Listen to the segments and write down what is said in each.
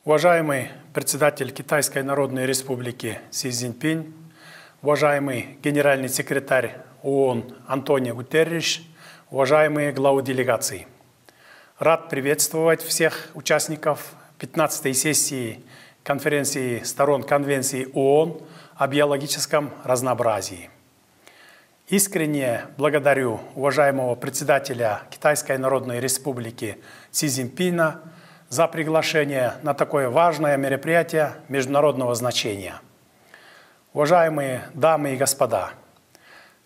Уважаемый председатель Китайской Народной Республики Си Цзиньпин, уважаемый генеральный секретарь ООН Антонио Гутерриш, уважаемые главы делегаций. Рад приветствовать всех участников 15-й сессии конференции сторон Конвенции ООН о биологическом разнообразии. Искренне благодарю уважаемого председателя Китайской Народной Республики Си Цзиньпина за приглашение на такое важное мероприятие международного значения. Уважаемые дамы и господа,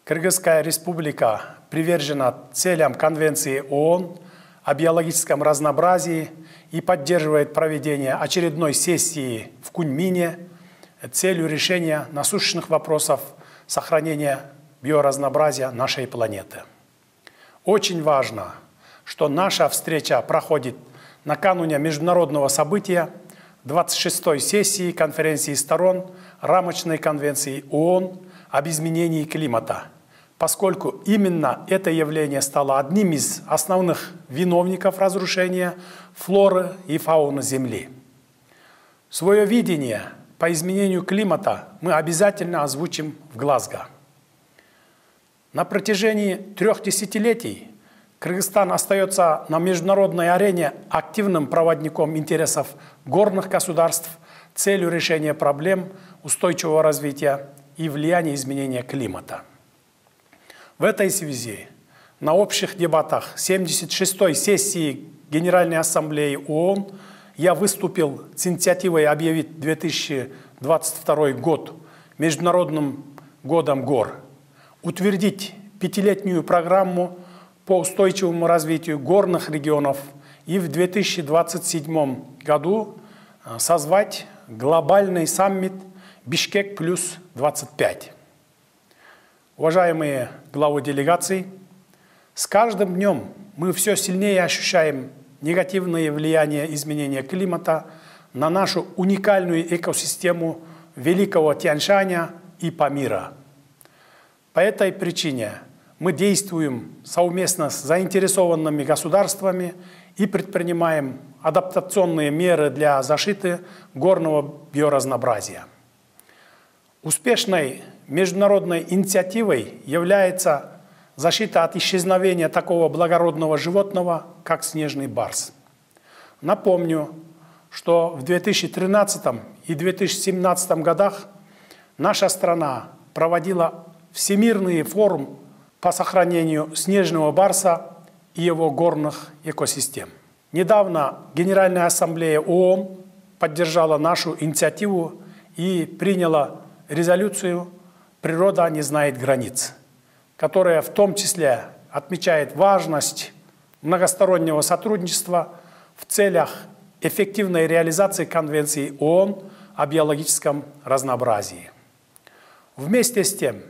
Кыргызская республика привержена целям Конвенции ООН о биологическом разнообразии и поддерживает проведение очередной сессии в Куньмине с целью решения насущных вопросов сохранения биоразнообразия нашей планеты. Очень важно, что наша встреча проходит накануне международного события 26-й сессии конференции сторон Рамочной конвенции ООН об изменении климата, поскольку именно это явление стало одним из основных виновников разрушения флоры и фауны Земли. Свое видение по изменению климата мы обязательно озвучим в Глазго. На протяжении 3 десятилетий Кыргызстан остается на международной арене активным проводником интересов горных государств с целью решения проблем устойчивого развития и влияния изменения климата. В этой связи на общих дебатах 76-й сессии Генеральной Ассамблеи ООН я выступил с инициативой объявить 2022 год Международным годом гор, утвердить 5-летнюю программу по устойчивому развитию горных регионов и в 2027 году созвать глобальный саммит Бишкек плюс 25. Уважаемые главы делегаций, с каждым днем мы все сильнее ощущаем негативное влияние изменения климата на нашу уникальную экосистему Великого Тянь-Шаня и Памира. По этой причине мы действуем совместно с заинтересованными государствами и предпринимаем адаптационные меры для защиты горного биоразнообразия. Успешной международной инициативой является защита от исчезновения такого благородного животного, как снежный барс. Напомню, что в 2013 и 2017 годах наша страна проводила Всемирный форум по сохранению снежного барса и его горных экосистем. Недавно Генеральная Ассамблея ООН поддержала нашу инициативу и приняла резолюцию «Природа не знает границ», которая в том числе отмечает важность многостороннего сотрудничества в целях эффективной реализации Конвенции ООН о биологическом разнообразии. Вместе с тем,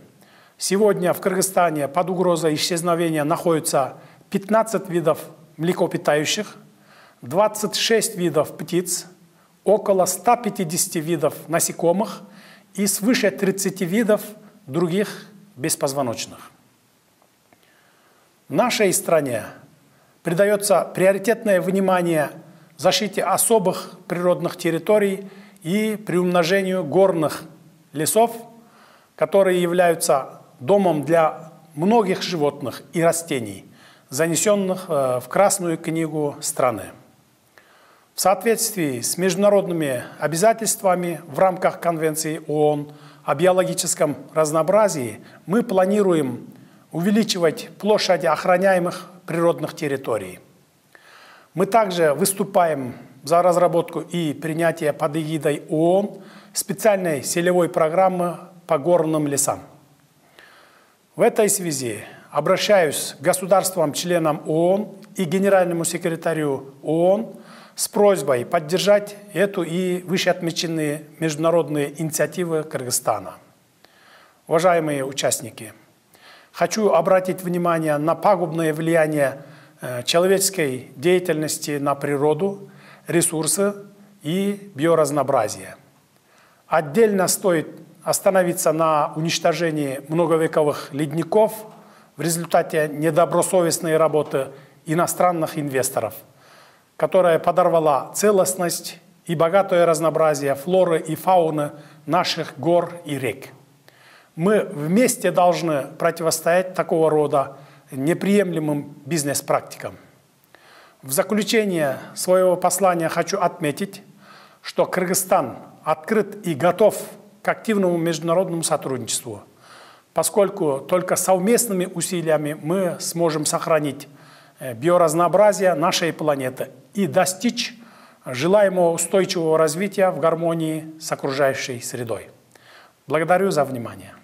сегодня в Кыргызстане под угрозой исчезновения находятся 15 видов млекопитающих, 26 видов птиц, около 150 видов насекомых и свыше 30 видов других беспозвоночных. В нашей стране придается приоритетное внимание защите особых природных территорий и приумножению горных лесов, которые являются домом для многих животных и растений, занесенных в Красную книгу страны. В соответствии с международными обязательствами в рамках Конвенции ООН о биологическом разнообразии мы планируем увеличивать площади охраняемых природных территорий. Мы также выступаем за разработку и принятие под эгидой ООН специальной целевой программы по горным лесам. В этой связи обращаюсь к государствам-членам ООН и генеральному секретарю ООН с просьбой поддержать эту и вышеотмеченные международные инициативы Кыргызстана. Уважаемые участники, хочу обратить внимание на пагубное влияние человеческой деятельности на природу, ресурсы и биоразнообразие. Отдельно стоит остановиться на уничтожении многовековых ледников в результате недобросовестной работы иностранных инвесторов, которая подорвала целостность и богатое разнообразие флоры и фауны наших гор и рек. Мы вместе должны противостоять такого рода неприемлемым бизнес-практикам. В заключение своего послания хочу отметить, что Кыргызстан открыт и готов к активному международному сотрудничеству, поскольку только совместными усилиями мы сможем сохранить биоразнообразие нашей планеты и достичь желаемого устойчивого развития в гармонии с окружающей средой. Благодарю за внимание.